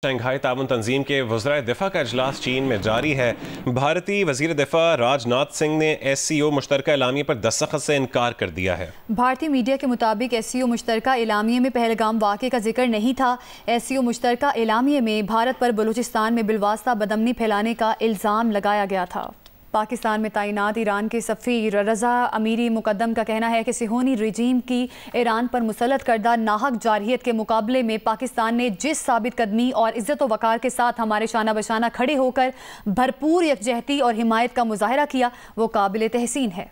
Shanghai تعاون تنظیم کے وزرائے دفاع کا اجلاس چین میں جاری ہے۔ بھارتی وزیر دفاع راج ناتھ سنگھ نے ایس سی او مشترکہ اعلامیے پر دستخط سے انکار کر دیا ہے۔ بھارتی میڈیا کے مطابق ایس سی او مشترکہ اعلامیے میں پہلگام واقعے کا ذکر نہیں تھا۔ ایس سی او مشترکہ اعلامیے میں بھارت پر بلوچستان میں بالواسطہ بدامنی پھیلانے کا الزام لگایا گیا تھا۔ پاکستان میں تعینات ایران کے سفیر رضا امیری مقدم کا کہنا ہے کہ صہیونی رجیم کی ایران پر مسلط کردہ ناحق جارحیت کے مقابلے میں پاکستان نے جس ثابت قدمی اور عزت و وقار کے ساتھ ہمارے شانہ بشانہ کھڑے ہو کر بھرپور یکجہتی اور حمایت کا مظاہرہ کیا وہ قابل تحسین ہے۔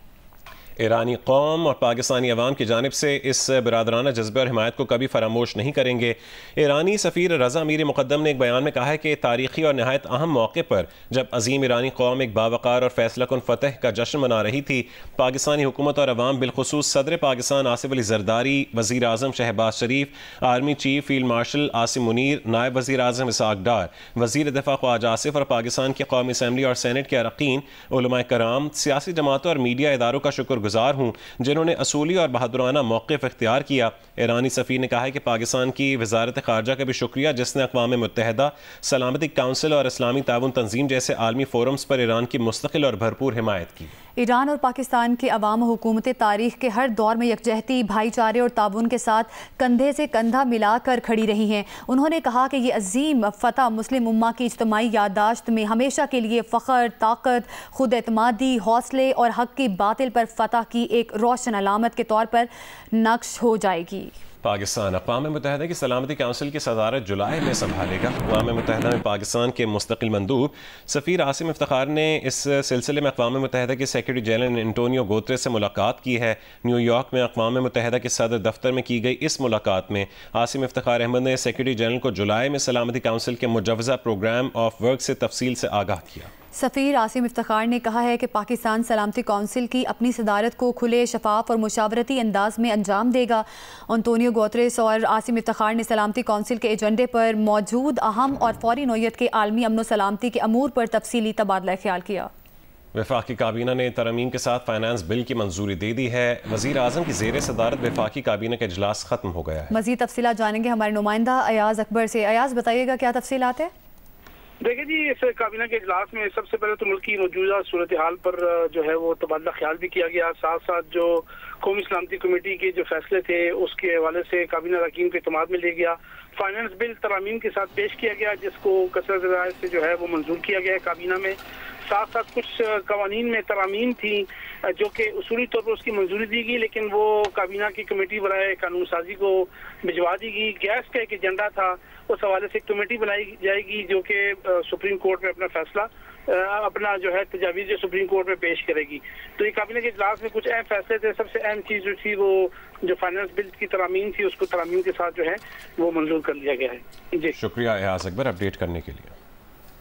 ایرانی قوم اور پاکستانی عوام کی جانب سے اس برادرانہ جذبے اور حمایت کو کبھی فراموش نہیں کریں گے۔ ایرانی سفیر رضا امیری مقدم نے ایک بیان میں کہا ہے کہ تاریخی اور نہایت اہم موقع پر جب عظیم ایرانی قوم ایک باوقار اور فیصلہ کن فتح کا جشن منا رہی تھی، پاکستانی حکومت اور عوام بالخصوص صدر پاکستان آصف علی زرداری، وزیر اعظم Shehbaz Sharif, army chief field marshal Asim Munir, نائب وزیر اعظم اسحاق ڈار، وزیر دفاع خواجہ آصف اور پاکستان کی قومی اسمبلی اور سینٹ کے اراکین، علماء کرام، سیاسی جماعتوں اور میڈیا اداروں کا شکر گزار ہوں جنہوں نے اصولی اور بہادرانہ موقف اختیار کیا۔ ایرانی سفیر نے کہا ہے کہ پاکستان کی وزارت خارجہ کا بھی شکریہ جس نے اقوام متحدہ، سلامتی کونسل اور اسلامی تعاون تنظیم جیسے عالمی فورمز پر ایران کی مستقل اور بھرپور حمایت کی۔ ایران اور پاکستان کے عوام و حکومتیں تاریخ کے ہر دور میں یکجہتی، بھائی چارے اور تعاون کے ساتھ کندھے سے کندھا ملا کر کھڑی رہی ہیں۔ انہوں نے کہا کہ یہ عظیم فتح مسلم امہ کی اجتماعی یادداشت میں ہمیشہ کے لیے فخر، طاقت، خود اعتمادی، حوصلے اور حق کی باطل پر فتح کی ایک روشن علامت کے طور پر نقش ہو جائے گی۔ پاکستان اقوام متحدہ کی سلامتی کونسل کی صدارت جولائی میں سنبھالے گا۔ اقوام متحدہ میں پاکستان کے مستقل مندوب سفیر عاصم افتخار نے اس سلسلے میں اقوام متحدہ کے سیکرٹری جنرل انٹونیو گوتریس سے ملاقات کی ہے۔ نیو یارک میں اقوام متحدہ کے صدر دفتر میں کی گئی اس ملاقات میں عاصم افتخار احمد نے سیکرٹری جنرل کو جولائی میں سلامتی کونسل کے مجوزہ پروگرام آف ورک سے تفصیل سے آگاہ کیا۔ سفیر عاصم افتخار نے کہا ہے کہ پاکستان سلامتی کونسل کی اپنی صدارت کو کھلے، شفاف اور مشاورتی انداز میں انجام دے گا۔ انٹونیو گوتریس اور عاصم افتخار نے سلامتی کونسل کے ایجنڈے پر موجود اہم اور فوری نوعیت کے عالمی امن و سلامتی کے امور پر تفصیلی تبادلہ خیال کیا۔ وفاقی کابینہ نے ترامیم کے ساتھ فائنانس بل کی منظوری دے دی ہے۔ وزیر اعظم کی زیر صدارت وفاقی کابینہ کا اجلاس ختم ہو گیا ہے۔ مزید تفصیلات جانیں گے ہمارے نمائندہ ایاز اکبر سے۔ ایاز بتائیے گا کیا تفصیلات ہیں؟ دیکھیں جی، اس کابینہ کے اجلاس میں سب سے پہلے تو ملک کی موجودہ صورتحال پر جو ہے وہ تبادلہ خیال بھی کیا گیا، ساتھ ساتھ جو قومی سلامتی کمیٹی کے جو فیصلے تھے اس کے حوالے سے کابینہ اراکین کو اعتماد میں لے گیا۔ فائنانس بل ترامیم کے ساتھ پیش کیا گیا جس کو کثرت رائے سے جو ہے وہ منظور کیا گیا کابینہ میں۔ ساتھ ساتھ کچھ قوانین میں ترامیم تھیں جو کہ اصولی طور پر اس کی منظوری دی گئی، لیکن وہ کابینہ کی کمیٹی برائے قانون سازی کو بھجوا دی گئی۔ گیس کا ایک ایجنڈا تھا، اس حوالے سے کمیٹی بنائی جائے گی جو کہ سپریم کورٹ میں اپنا فیصلہ اپنا جو ہے تجاویز جو سپریم کورٹ میں پیش کرے گی۔ تو یہ کابینہ کے اجلاس میں کچھ اہم فیصلے تھے۔ سب سے اہم چیز جو تھی وہ جو فائنانس بل کی ترامیم تھی اس کو ترامیم کے ساتھ جو ہے وہ منظور کر لیا گیا ہے۔ جی شکریہ ایاز اکبر اپڈیٹ کرنے کے لیے۔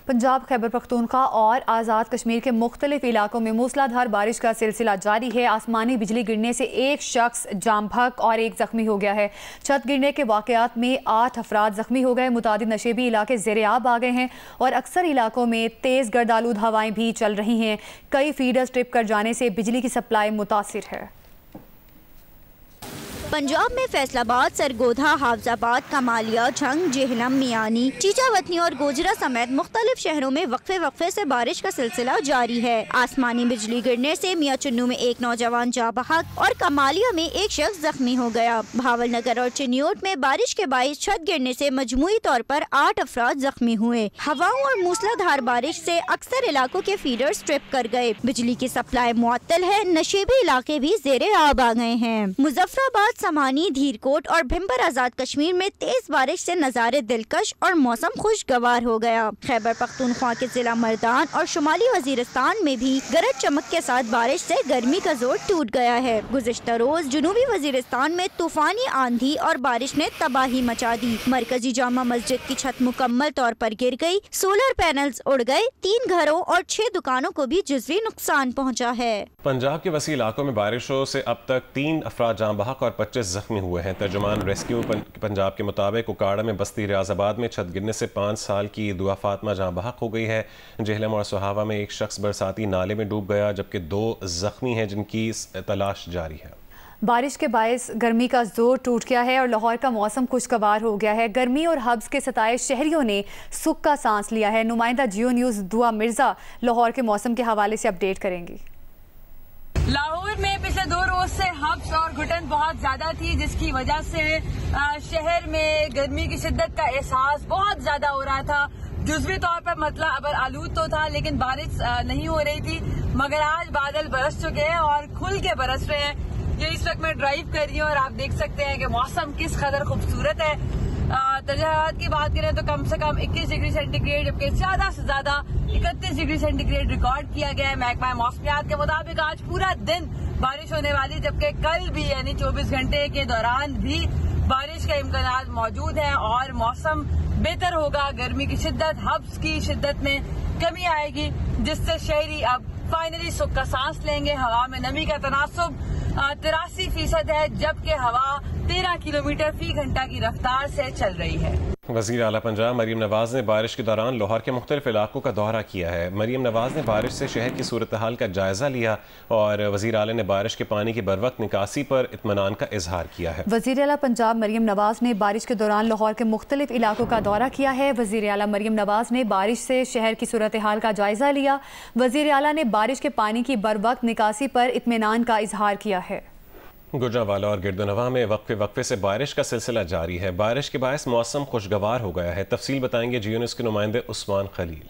پنجاب، خیبر پختونخوا اور آزاد کشمیر کے مختلف علاقوں میں موسلا دھار بارش کا سلسلہ جاری ہے۔ آسمانی بجلی گرنے سے ایک شخص جام بحق اور ایک زخمی ہو گیا ہے۔ چھت گرنے کے واقعات میں 8 افراد زخمی ہو گئے۔ متعدد نشیبی علاقے زیر آب آ گئے ہیں اور اکثر علاقوں میں تیز گرد آلود ہوائیں بھی چل رہی ہیں۔ کئی فیڈرز ٹرپ کر جانے سے بجلی کی سپلائی متاثر ہے۔ پنجاب میں فیصل آباد، سرگودھا، حافظ آباد، کمالیہ، جھنگ، جہلم، میانی، چیچا وطنی اور گوجرا سمیت مختلف شہروں میں وقفے سے بارش کا سلسلہ جاری ہے۔ آسمانی بجلی گرنے سے میاں چنو میں ایک نوجوان جاں بحق اور کمالیہ میں ایک شخص زخمی ہو گیا۔ بھاول نگر اور چنیوٹ میں بارش کے باعث چھت گرنے سے مجموعی طور پر 8 افراد زخمی ہوئے۔ ہواؤں اور موسلا دھار بارش سے اکثر علاقوں کے فیڈرز ٹرپ کر گئے۔ بجلی کی سپلائی معطل ہے۔ نشیبی علاقے بھی زیر آب آ گئے ہیں۔ مظفر آباد، سمانی، دھیر کوٹ اور بھمبر آزاد کشمیر میں تیز بارش سے نظارے دلکش اور موسم خوشگوار ہو گیا۔ خیبر پختونخوا کے ضلع مردان اور شمالی وزیرستان میں بھی گرج چمک کے ساتھ بارش سے گرمی کا زور ٹوٹ گیا ہے۔ گزشتہ روز جنوبی وزیرستان میں طوفانی آندھی اور بارش نے تباہی مچا دی۔ مرکزی جامع مسجد کی چھت مکمل طور پر گر گئی، سولر پینلز اڑ گئے، 3 گھروں اور 6 دکانوں کو بھی جزوی نقصان پہنچا ہے۔ پنجاب کے وسیع علاقوں میں بارشوں سے اب تک 3 افراد جاں بحق اور 25 زخمی ہوئے ہیں۔ ترجمان ریسکیو پنجاب کے مطابق اکاڑا میں بستی ریاض آباد میں چھت گرنے سے 5 سال کی دعا فاطمہ جاں بحق ہو گئی ہے۔ جہلم اور سہاوا میں ایک شخص برساتی نالے میں ڈوب گیا جبکہ 2 زخمی ہیں جن کی تلاش جاری ہے۔ بارش کے باعث گرمی کا زور ٹوٹ گیا ہے اور لاہور کا موسم خوشگوار ہو گیا ہے۔ گرمی اور حبس کے ستائے شہریوں نے سکھ کا سانس لیا ہے۔ نمائندہ جیو نیوز دعا مرزا لاہور کے موسم کے حوالے سے اپڈیٹ کریں گی۔ لاہور میں پچھلے 2 روز سے حبس اور گھٹن بہت زیادہ تھی، جس کی وجہ سے شہر میں گرمی کی شدت کا احساس بہت زیادہ ہو رہا تھا۔ جزوی طور پر مطلع ابر آلود تو تھا، لیکن بارش نہیں ہو رہی تھی، مگر آج بادل برس چکے ہیں اور کھل کے برس رہے ہیں۔ یہ اس وقت میں ڈرائیو کر رہی ہوں اور آپ دیکھ سکتے ہیں کہ موسم کس قدر خوبصورت ہے۔ درجات کی بات کریں تو کم سے کم 21 ڈگری سینٹی گریڈ جبکہ زیادہ سے زیادہ 31 ڈگری سینٹی گریڈ ریکارڈ کیا گیا ہے۔ محکمہ موسمیات کے مطابق آج پورا دن بارش ہونے والی، جبکہ کل بھی یعنی 24 گھنٹے کے دوران بھی بارش کا امکانات موجود ہیں اور موسم بہتر ہوگا۔ گرمی کی شدت، حبس کی شدت میں کمی آئے گی، جس سے شہری اب فائنلی سکھ کا سانس لیں گے۔ ہوا میں نمی کا تناسب 83% ہے، جبکہ ہوا 13 کلومیٹر فی گھنٹہ کی رفتار سے چل رہی ہے۔ وزیر اعلیٰ پنجاب مریم نواز نے بارش کے دوران لاہور کے مختلف علاقوں کا دورہ کیا ہے۔ مریم نواز نے بارش سے شہر کی صورتحال کا جائزہ لیا اور وزیر اعلیٰ نے بارش کے پانی کی بروقت نکاسی پر اطمینان کا اظہار کیا ہے۔ وزیر اعلیٰ پنجاب مریم نواز نے بارش کے دوران لاہور کے مختلف علاقوں کا دورہ کیا ہے۔ وزیر اعلیٰ مریم نواز نے بارش سے شہر کی صورتحال کا جائزہ لیا۔ وزیر اعلیٰ نے بارش کے پانی کی بروقت نکاسی پر اطمینان کا اظہار کیا ہے۔ گجرانوالہ اور گردنواں میں وقفے سے بارش کا سلسلہ جاری ہے۔ بارش کے باعث موسم خوشگوار ہو گیا ہے۔ تفصیل بتائیں گے جیو نیوز کے نمائندے عثمان خلیل۔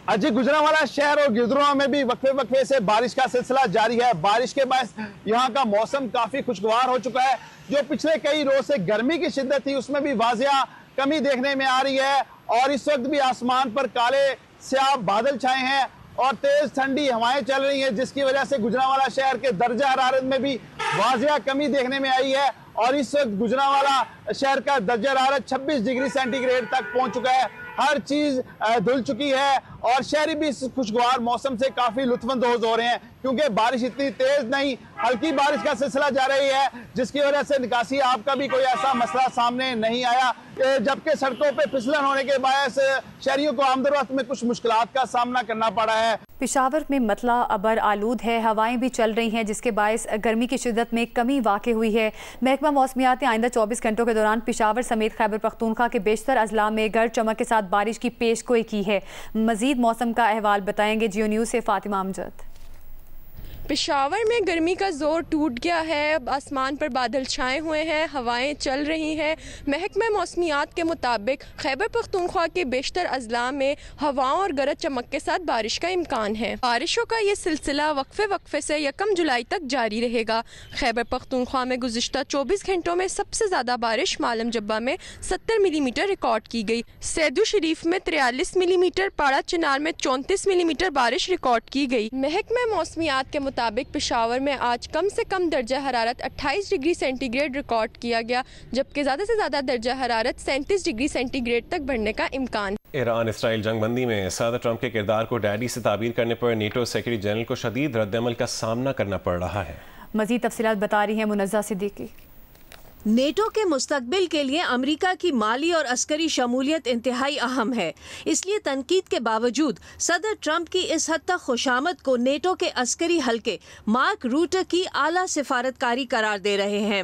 اجی گجرانوالہ شہر اور گردنواں میں بھی وقفے سے بارش کا سلسلہ جاری ہے۔ بارش کے باعث یہاں کا موسم کافی خوشگوار ہو چکا ہے۔ جو پچھلے کئی روز سے گرمی کی شدت تھی اس میں بھی واضح کمی دیکھنے میں آ رہی ہے اور اس وقت بھی آسمان پر کالے سیاہ بادل چھائے ہیں اور تیز ٹھنڈی ہوائیں چل رہی ہیں، جس کی وجہ سے گجرانوالہ شہر کے درجہ حرارت میں بھی واضح کمی دیکھنے میں آئی ہے اور اس وقت گجرانوالہ شہر کا درجہ حرارت 26 ڈگری سینٹی گریڈ تک پہنچ چکا ہے۔ ہر چیز دھل چکی ہے اور شہری بھی اس خوشگوار موسم سے کافی لطف اندوز ہو رہے ہیں، کیونکہ بارش اتنی تیز نہیں، ہلکی بارش کا سلسلہ جاری ہے، جس کی وجہ سے نکاسی آب کا بھی کوئی ایسا مسئلہ سامنے نہیں آیا، جبکہ سڑکوں پہ پھسلن ہونے کے باعث شہریوں کو آمد و رفت میں کچھ مشکلات کا سامنا کرنا پڑا ہے۔ پشاور میں مطلع ابر آلود ہے، ہوائیں بھی چل رہی ہیں، جس کے باعث گرمی کی شدت میں کمی واقع ہوئی ہے۔ محکمہ موسمیات نے آئندہ 24 گھنٹوں کے دوران پشاور سمیت خیبر پختونخوا کے بیشتر اضلاع میں گرج چمک کے ساتھ بارش کی پیش گوئی کی ہے۔ مزید موسم کا احوال بتائیں گے جیو نیوز سے فاطمہ امجد۔ پشاور میں گرمی کا زور ٹوٹ گیا ہے، آسمان پر بادل چھائے ہوئے ہیں، ہوائیں چل رہی ہیں۔ محکمہ موسمیات کے مطابق خیبر پختونخوا کے بیشتر اضلاع میں ہواؤں اور گرج چمک کے ساتھ بارش کا امکان ہے۔ بارشوں کا یہ سلسلہ وقفے سے 1 جولائی تک جاری رہے گا۔ خیبر پختونخوا میں گزشتہ 24 گھنٹوں میں سب سے زیادہ بارش مالم جبہ میں 70 ملی میٹر ریکارڈ کی گئی، سیدو شریف میں 43 ملی میٹر، پاڑا چنار میں 34 ملی میٹر بارش ریکارڈ کی گئی۔ محکمہ موسمیات کے مطابق پشاور میں آج کم سے کم درجہ حرارت 28 ڈگری سینٹی گریڈ ریکارڈ کیا گیا، جبکہ زیادہ سے زیادہ درجہ حرارت 37 ڈگری سینٹی گریڈ تک بڑھنے کا امکان۔ ایران اسرائیل جنگ بندی میں صدر ٹرمپ کے کردار کو ڈیڈی سے تعبیر کرنے پر نیٹو سیکرٹری جنرل کو شدید رد عمل کا سامنا کرنا پڑ رہا ہے۔ مزید تفصیلات بتا رہی ہیں منزہ صدیقی۔ نیٹو کے مستقبل کے لیے امریکہ کی مالی اور عسکری شمولیت انتہائی اہم ہے، اس لیے تنقید کے باوجود صدر ٹرمپ کی اس حد تک خوشامد کو نیٹو کے عسکری حلقے مارک روٹے کی اعلیٰ سفارتکاری قرار دے رہے ہیں۔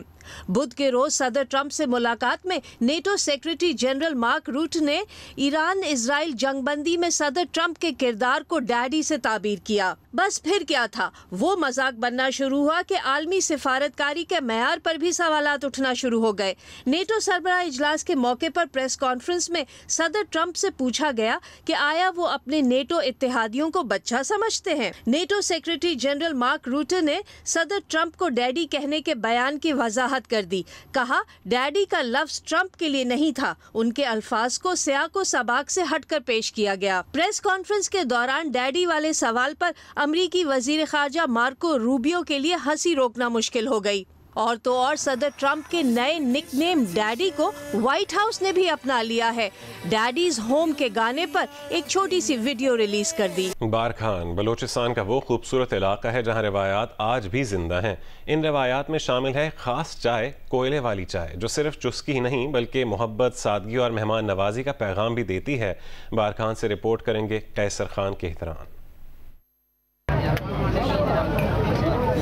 بدھ کے روز صدر ٹرمپ سے ملاقات میں NATO secretary general Mark Rutte نے ایران اسرائیل جنگ بندی میں صدر ٹرمپ کے کردار کو ڈیڈی سے تعبیر کیا۔ بس پھر کیا تھا، وہ مذاق بننا شروع ہوا کہ عالمی سفارتکاری کے معیار پر بھی سوالات اٹھنا شروع ہو گئے۔ نیٹو سربراہ اجلاس کے موقع پر پریس کانفرنس میں صدر ٹرمپ سے پوچھا گیا کہ آیا وہ اپنے نیٹو اتحادیوں کو بچہ سمجھتے ہیں۔ NATO secretary general Mark Rutte نے صدر ٹرمپ کو ڈیڈی کہنے کے بیان کی وضاحت کر دی، کہا ڈیڈی کا لفظ ٹرمپ کے لیے نہیں تھا، ان کے الفاظ کو سیاق و سباق سے ہٹ کر پیش کیا گیا۔ پریس کانفرنس کے دوران ڈیڈی والے سوال پر امریکی وزیر خارجہ مارکو روبیو کے لیے ہنسی روکنا مشکل ہو گئی۔ اور تو اور صدر ٹرمپ کے نئے نک نیم ڈیڈی کو وائٹ ہاؤس نے بھی اپنا لیا ہے۔ ڈیڈیز ہوم کے گانے پر ایک چھوٹی سی ویڈیو ریلیز کر دی۔ بارکھان بلوچستان کا وہ خوبصورت علاقہ ہے جہاں روایات آج بھی زندہ ہیں۔ ان روایات میں شامل ہے خاص چائے، کوئلے والی چائے، جو صرف چسکی ہی نہیں بلکہ محبت، سادگی اور مہمان نوازی کا پیغام بھی دیتی ہے۔ بارکھان سے رپورٹ کریں گے قیصر خان کے احترام۔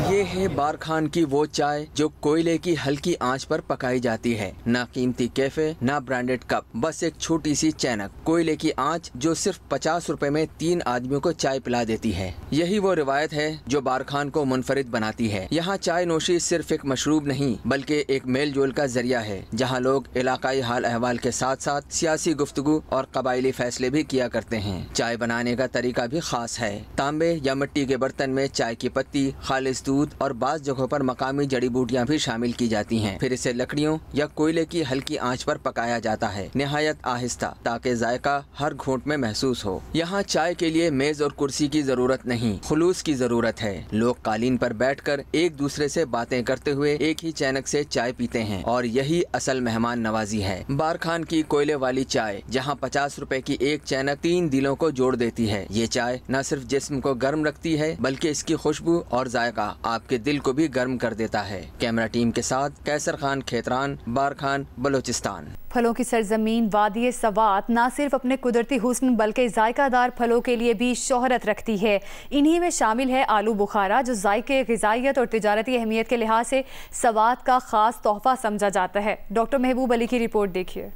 یہ یہ بارخان کی وہ چائے جو کوئلے کی ہلکی آنچ پر پکائی جاتی ہے، نہ قیمتی کیفے نہ برانڈڈ کپ، بس ایک چھوٹی سی چینک کوئلے کی آنچ جو صرف 50 روپے میں 3 آدمیوں کو چائے پلا دیتی ہے۔ یہی وہ روایت ہے جو بارخان کو منفرد بناتی ہے۔ یہاں چائے نوشی صرف ایک مشروب نہیں بلکہ ایک میل جول کا ذریعہ ہے، جہاں لوگ علاقائی حال احوال کے ساتھ ساتھ سیاسی گفتگو اور قبائلی فیصلے بھی کیا کرتے ہیں۔ چائے بنانے کا طریقہ بھی خاص ہے۔ تانبے یا مٹی کے برتن میں چائے کی پتی، خالص دودھ اور بعض جگہوں پر مقامی جڑی بوٹیاں بھی شامل کی جاتی ہیں، پھر اسے لکڑیوں یا کوئلے کی ہلکی آنچ پر پکایا جاتا ہے، نہایت آہستہ، تاکہ ذائقہ ہر گھونٹ میں محسوس ہو۔ یہاں چائے کے لیے میز اور کرسی کی ضرورت نہیں، خلوص کی ضرورت ہے۔ لوگ قالین پر بیٹھ کر ایک دوسرے سے باتیں کرتے ہوئے ایک ہی چینک سے چائے پیتے ہیں، اور یہی اصل مہمان نوازی ہے۔ بارخان کی کوئلے والی چائے، جہاں 50 روپے کی ایک چینک 3 دلوں کو جوڑ دیتی ہے۔ یہ چائے نہ صرف جسم کو گرم رکھتی ہے بلکہ اس کی خوشبو اور ذائقہ آپ کے دل کو بھی گرم کر دیتا ہے۔ کیمرہ ٹیم کے ساتھ کیسر خان کھیتران، بارخان، بلوچستان۔ پھلوں کی سرزمین وادی سوات نہ صرف اپنے قدرتی حسن بلکہ ذائقہ دار پھلوں کے لیے بھی شہرت رکھتی ہے۔ انہی میں شامل ہے آلو بخارا، جو ذائقے، غذائیت اور تجارتی اہمیت کے لحاظ سے سوات کا خاص تحفہ سمجھا جاتا ہے۔ ڈاکٹر محبوب علی کی رپورٹ دیکھیے۔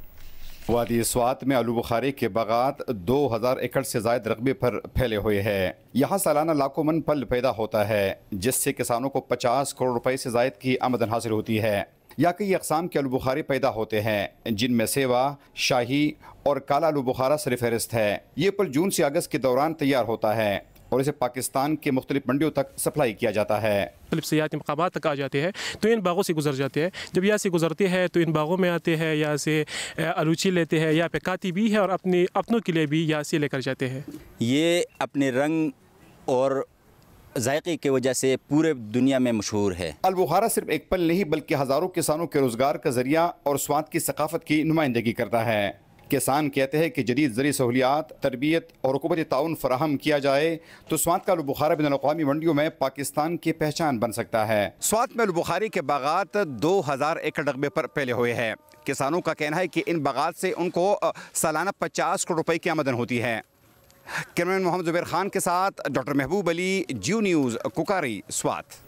وادی سوات میں آلو بخارے کے باغات 2000 ایکڑ سے زائد رقبے پر پھیلے ہوئے ہیں۔ یہاں سالانہ لاکھوں من پھل پیدا ہوتا ہے، جس سے کسانوں کو 50 کروڑ روپے سے زائد کی آمدن حاصل ہوتی ہے۔ یا کئی اقسام کے آلو بخارے پیدا ہوتے ہیں، جن میں سیوا، شاہی اور کالا آلو بخارا سر فہرست ہے۔ یہ پھل جون سے اگست کے دوران تیار ہوتا ہے اور اسے پاکستان کے مختلف منڈیوں تک سپلائی کیا جاتا ہے۔ مختلف سیاحتی مقامات تک آ جاتے ہیں تو ان باغوں سے گزر جاتے ہیں۔ جب یہاں سے گزرتے ہیں تو ان باغوں میں آتے ہیں، یہاں سے الوچی لیتے ہیں، یہاں پہ کاتی بھی ہے اور اپنوں کے لیے بھی یہاں سے لے کر جاتے ہیں۔ یہ اپنے رنگ اور ذائقے کی وجہ سے پورے دنیا میں مشہور ہے۔ آلو بخارا صرف ایک پھل نہیں بلکہ ہزاروں کسانوں کے روزگار کا ذریعہ اور سوات کی ثقافت کی نمائندگی کرتا ہے۔ کسان کہتے ہیں کہ جدید زرعی سہولیات، تربیت اور حکومتی تعاون فراہم کیا جائے تو سوات کا آلو بخارا بین الاقوامی منڈیوں میں پاکستان کی پہچان بن سکتا ہے۔ سوات میں آلو بخارے کے باغات 2000 ایکڑ رقبے پر پھیلے ہوئے ہیں۔ کسانوں کا کہنا ہے کہ ان باغات سے ان کو سالانہ 50 کروڑ روپے کی آمدن ہوتی ہے۔ کیمرمین محمد زبیر خان کے ساتھ ڈاکٹر محبوب علی، جیو نیوز، کوکاری، سوات۔